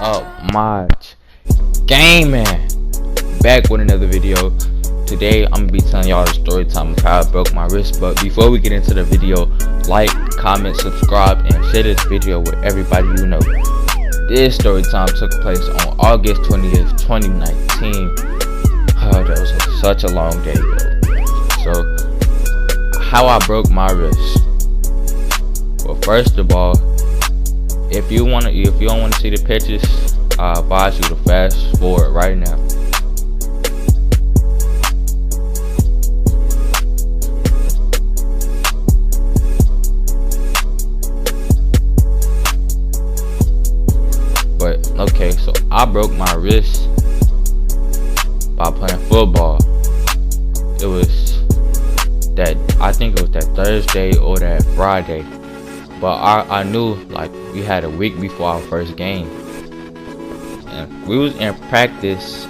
up, Mod Gaming? Back with another video. Today I'm gonna be telling y'all the story time of how I broke my wrist. But before we get into the video, like, comment, subscribe, and share this video with everybody you know. This story time took place on August 20th, 2019. Oh, that was such a long day, bro. So, how I broke my wrist. Well, first of all, if you don't want to see the pictures, I advise you to fast forward right now. But okay, so I broke my wrist by playing football. It was I think it was that Thursday or that Friday. But I knew, like, we had a week before our first game, and we was in practice,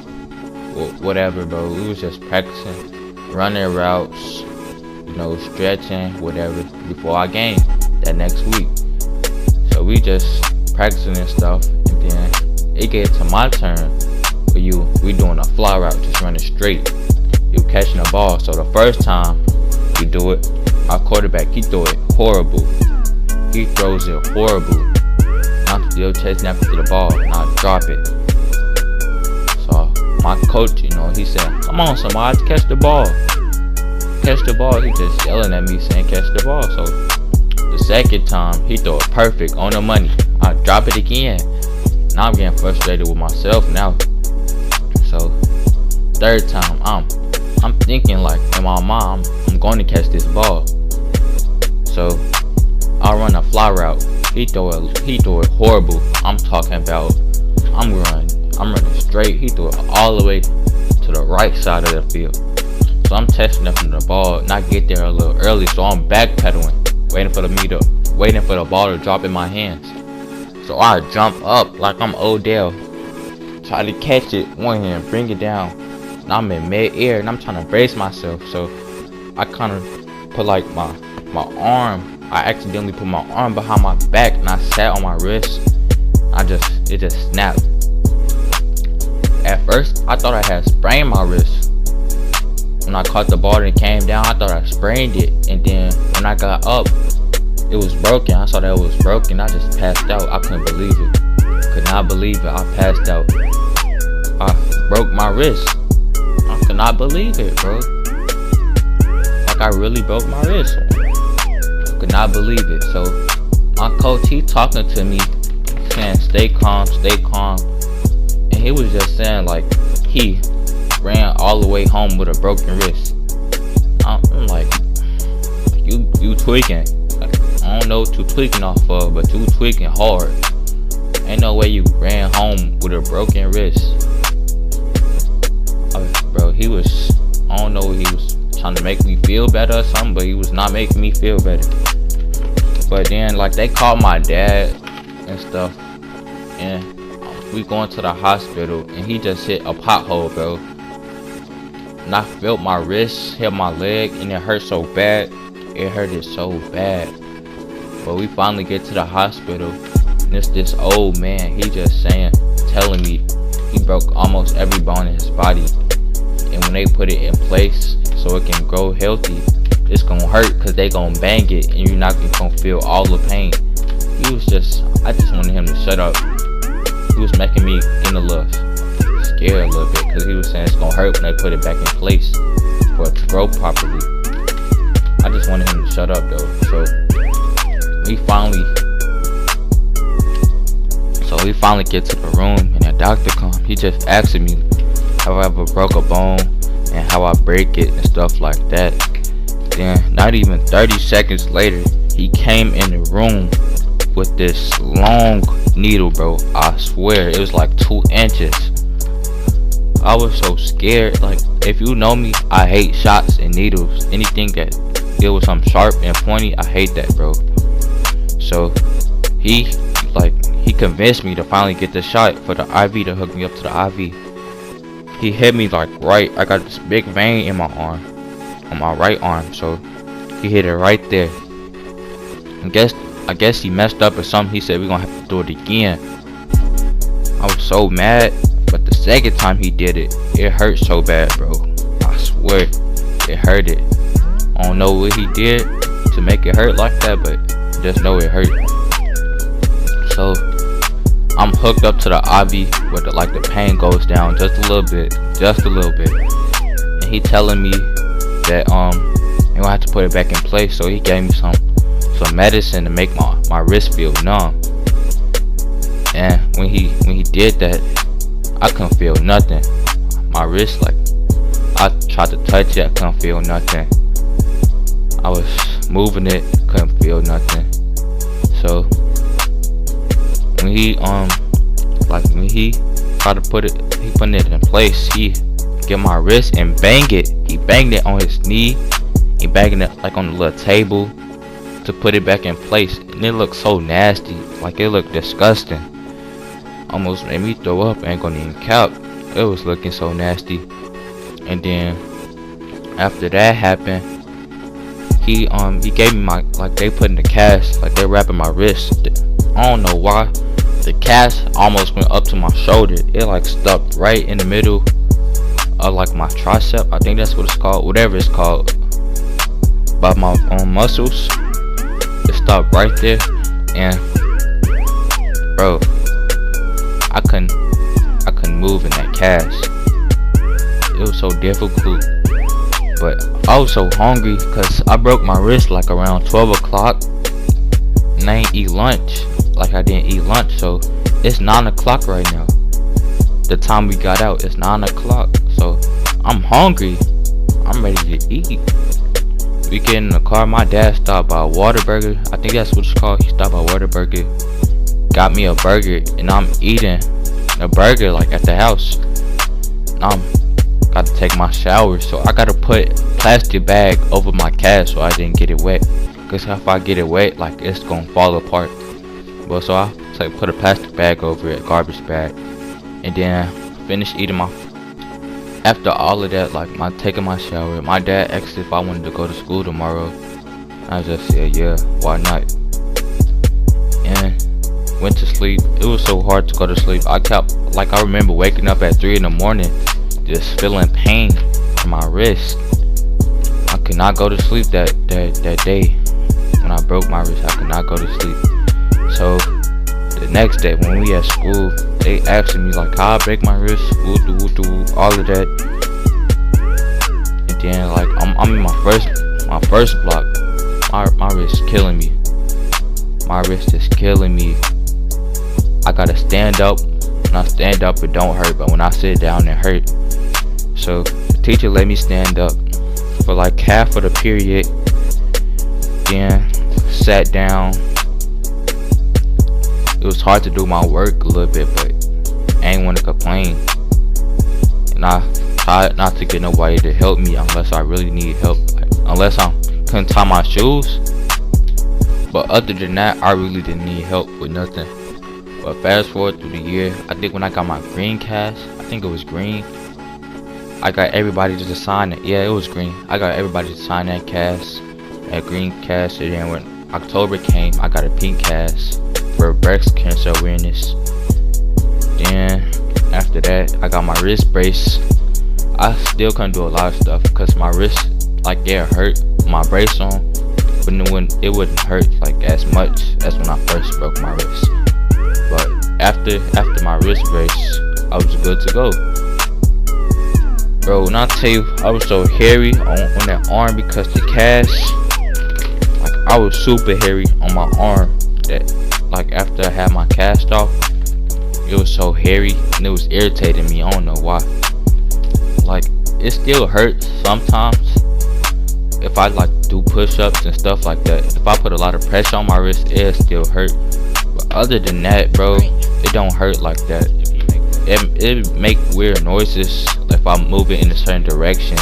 whatever, bro. We was just practicing, running routes, you know, stretching, whatever, before our game that next week. So we just practicing and stuff, and then it gets to my turn. We doing a fly route, just running straight. You catching the ball. So the first time you do it, our quarterback, he threw it horrible. He throws it horrible. I'm still chasing after the ball, and I drop it. So my coach, you know, he said, "Come on, somebody, catch the ball. Catch the ball." He just yelling at me saying, "Catch the ball." So the second time, he throw it perfect on the money. I drop it again. Now I'm getting frustrated with myself now. So third time, I'm thinking, like, in my mind, I'm going to catch this ball. So I run a fly route. He throw it horrible. I'm talking about, I'm running straight. He threw it all the way to the right side of the field. So I'm testing up from the ball, and I get there a little early. So I'm backpedaling, waiting for the ball to drop in my hands. So I jump up like I'm Odell, try to catch it one hand, bring it down. And I'm in mid-air, and I'm trying to brace myself. So I kind of put like my arm. I accidentally put my arm behind my back, and I sat on my wrist. It just snapped. At first, I thought I had sprained my wrist. When I caught the ball and it came down, I thought I sprained it. And then when I got up, it was broken. I saw that it was broken. I just passed out. I couldn't believe it. Could not believe it. I passed out. I broke my wrist. I could not believe it, bro. Like, I really broke my wrist. Could not believe it. So my coach, he talking to me, saying stay calm, and he was just saying, like, he ran all the way home with a broken wrist. I'm like, you tweaking. Like, I don't know what you tweaking off of, but you tweaking hard. Ain't no way you ran home with a broken wrist. Bro, I don't know, he was trying to make me feel better or something, but he was not making me feel better. But then, like, they called my dad and stuff, and we going to the hospital, and he just hit a pothole, bro. And I felt my wrist hit my leg, and it hurt so bad. It hurted so bad. But we finally get to the hospital, and it's this old man. He just telling me he broke almost every bone in his body, and when they put it in place so it can grow healthy, it's gonna hurt because they gonna bang it, and you're not gonna feel all the pain. I just wanted him to shut up. He was making me get a little scared a little bit, because he was saying it's gonna hurt when they put it back in place for it to grow properly. I just wanted him to shut up, though. So we finally get to the room, and the doctor comes. He just asking me how I ever broke a bone and how I break it and stuff like that. Then, not even 30 seconds later, he came in the room with this long needle, bro. I swear, it was like 2 inches. I was so scared. Like, if you know me, I hate shots and needles. Anything that deal with something sharp and pointy, I hate that, bro. So he convinced me to finally get the shot for the IV, to hook me up to the IV. He hit me like right. I got this big vein in my arm, on my right arm, so he hit it right there. I guess he messed up or something. He said we're gonna have to do it again. I was so mad, but the second time he did it, it hurt so bad, bro. I swear, it hurted. I don't know what he did to make it hurt like that, but just know it hurt. So I'm hooked up to the IV where the pain goes down just a little bit, and he telling me that you gonna have to put it back in place. So he gave me some medicine to make my wrist feel numb. And when he did that, I couldn't feel nothing. My wrist, like, I tried to touch it, I couldn't feel nothing. I was moving it, couldn't feel nothing. So when he tried to put it in place, he get my wrist and bang it. He banged it on his knee. He banged it like on the little table to put it back in place, and it looked so nasty. Like, it looked disgusting. Almost made me throw up. Ain't gonna even cap. It was looking so nasty. And then after that happened, he gave me my, like, they put in the cast, like they wrapping my wrist. I don't know why. The cast almost went up to my shoulder. It like stuck right in the middle of like my tricep. I think that's what it's called. Whatever it's called. By my own muscles. It stopped right there. And bro, I couldn't move in that cast. It was so difficult. But I was so hungry because I broke my wrist like around 12 o'clock. And I ain't eat lunch. Like, I didn't eat lunch. So it's 9 o'clock right now. The time we got out, it's 9 o'clock. So I'm hungry. I'm ready to eat. We get in the car. My dad stopped by Whataburger. I think that's what it's called. He stopped by Whataburger. Got me a burger. And I'm eating a burger like at the house. And I'm got to take my shower. So I got to put a plastic bag over my cast so I didn't get it wet. Because if I get it wet, like, it's going to fall apart. Well, so I put a plastic bag over it, garbage bag. And then finish eating my... After all of that, like, taking my shower, my dad asked if I wanted to go to school tomorrow. I just said, yeah, why not? And went to sleep. It was so hard to go to sleep. I remember waking up at 3 in the morning, just feeling pain in my wrist. I could not go to sleep that day. When I broke my wrist, I could not go to sleep. So the next day when we at school, they asking me like how I break my wrist, all of that. And then like I'm in my first block. My wrist killing me. My wrist is killing me. I gotta stand up. When I stand up, it don't hurt, but when I sit down, it hurt. So the teacher let me stand up for like half of the period. Then sat down. It was hard to do my work a little bit, but I ain't want to complain. And I tried not to get nobody to help me unless I really need help. Like, unless I couldn't tie my shoes. But other than that, I really didn't need help with nothing. But fast forward through the year, I think when I got my green cast, I think it was green. I got everybody to sign it. Yeah, it was green. I got everybody to sign that cast, that green cast. And then when October came, I got a pink cast for breast cancer awareness. Then after that, I got my wrist brace. I still couldn't do a lot of stuff because my wrist, like, yeah, hurt. My brace on, but it wouldn't hurt like as much as when I first broke my wrist. But after my wrist brace, I was good to go. Bro, when I tell you, I was so hairy on that arm because the cast, like, I was super hairy on my arm. That, like, after I had my cast off, it was so hairy and it was irritating me. I don't know why. Like, it still hurts sometimes if I like do push-ups and stuff like that. If I put a lot of pressure on my wrist, it still hurt. But other than that, bro, it don't hurt like that. It make weird noises if I move it in a certain direction.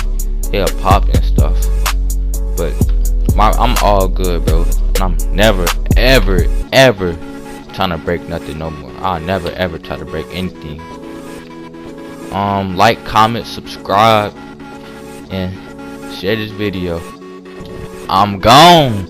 It'll pop and stuff. But I'm all good, bro. And I'm never, ever, ever trying to break nothing no more. I'll never, ever try to break anything. Like, comment, subscribe, and share this video. I'm gone.